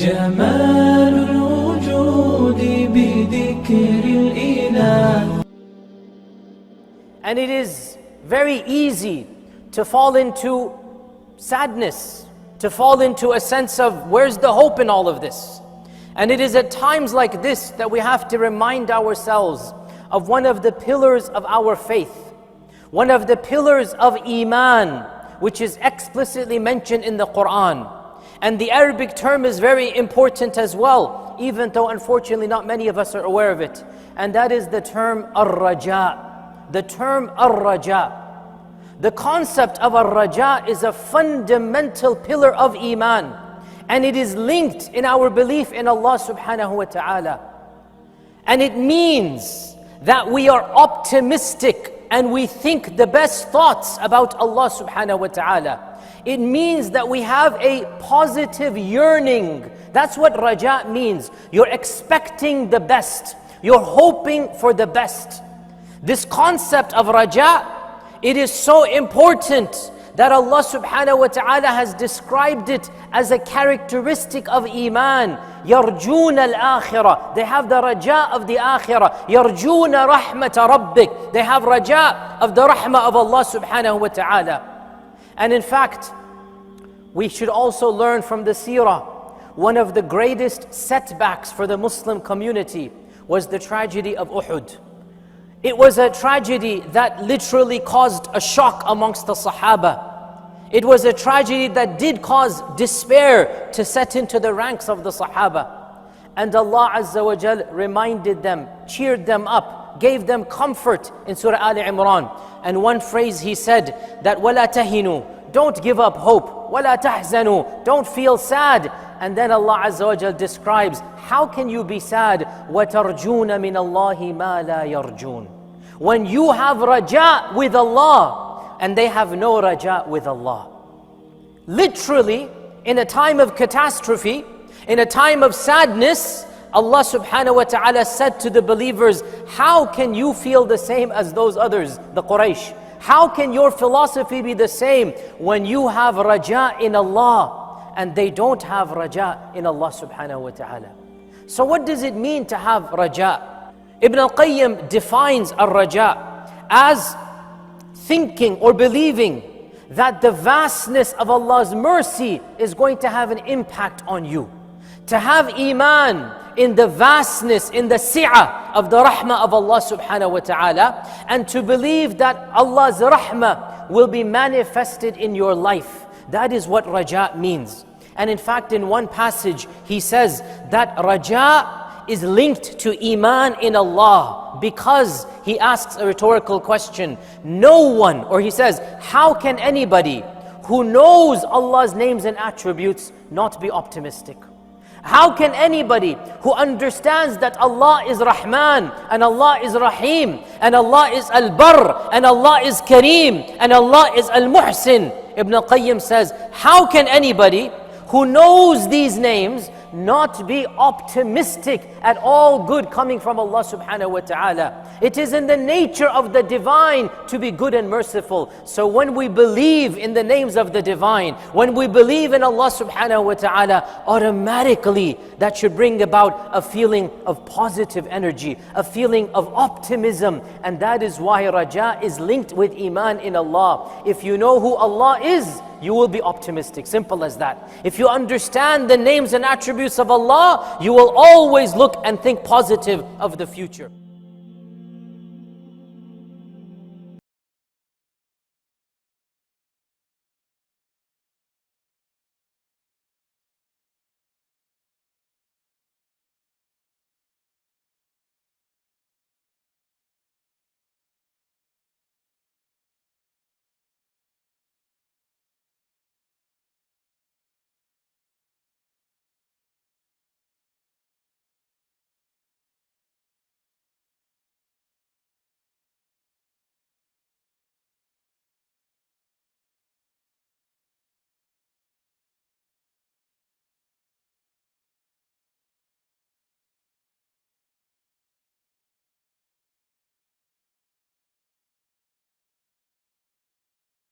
جمال الوجود بذكر الإله. And it is very easy to fall into sadness, to fall into a sense of where's the hope in all of this? And it is at times like this that we have to remind ourselves of one of the pillars of our faith, one of the pillars of Iman, which is explicitly mentioned in the Quran. And the Arabic term is very important as well, even though unfortunately not many of us are aware of it. And that is the term ar-raja. The term ar-raja. The concept of ar-raja is a fundamental pillar of Iman. And it is linked in our belief in Allah subhanahu wa ta'ala. And it means that we are optimistic and we think the best thoughts about Allah subhanahu wa ta'ala. It means that we have a positive yearning. That's what raja means. You're expecting the best. You're hoping for the best. This concept of raja, it is so important that Allah subhanahu wa ta'ala has described it as a characteristic of Iman. يَرْجُونَ الْآخِرَةِ. They have the raja of the akhirah. يَرْجُونَ رَحْمَةَ رَبِّكَ. They have raja of the rahmah of Allah subhanahu wa ta'ala. And in fact, we should also learn from the seerah, one of the greatest setbacks for the Muslim community was the tragedy of Uhud. It was a tragedy that literally caused a shock amongst the Sahaba. It was a tragedy that did cause despair to set into the ranks of the Sahaba. And Allah Azza wa Jal reminded them, cheered them up, gave them comfort in Surah Al Imran. And one phrase He said that وَلَا تَهِنُوا, don't give up hope. وَلَا تَحْزَنُوا, don't feel sad. And then Allah Azza wa Jal describes, how can you be sad? وَتَرْجُونَ مِنَ اللَّهِ مَا لَا يَرْجُونَ. When you have raja with Allah and they have no raja with Allah. Literally, in a time of catastrophe, in a time of sadness, Allah subhanahu wa ta'ala said to the believers, how can you feel the same as those others, the Quraysh? How can your philosophy be the same when you have raja in Allah and they don't have raja in Allah subhanahu wa ta'ala? So what does it mean to have raja? Ibn al-Qayyim defines ar-raja as thinking or believing that the vastness of Allah's mercy is going to have an impact on you. To have iman in the vastness, in the si'ah of the rahmah of Allah subhanahu wa ta'ala, and to believe that Allah's rahmah will be manifested in your life. That is what raja means. And in fact, in one passage, he says that raja is linked to iman in Allah, because he asks a rhetorical question. No one, or he says, how can anybody who knows Allah's names and attributes not be optimistic? How can anybody who understands that Allah is Rahman and Allah is Rahim and Allah is Al-Barr and Allah is Kareem and Allah is Al-Muhsin? Ibn al-Qayyim says, how can anybody who knows these names not be optimistic at all good coming from Allah subhanahu wa ta'ala? It is in the nature of the divine to be good and merciful. So when we believe in the names of the divine, when we believe in Allah subhanahu wa ta'ala, automatically that should bring about a feeling of positive energy, a feeling of optimism. And that is why raja is linked with iman in Allah. If you know who Allah is, you will be optimistic, simple as that. If you understand the names and attributes of Allah, you will always look and think positive of the future.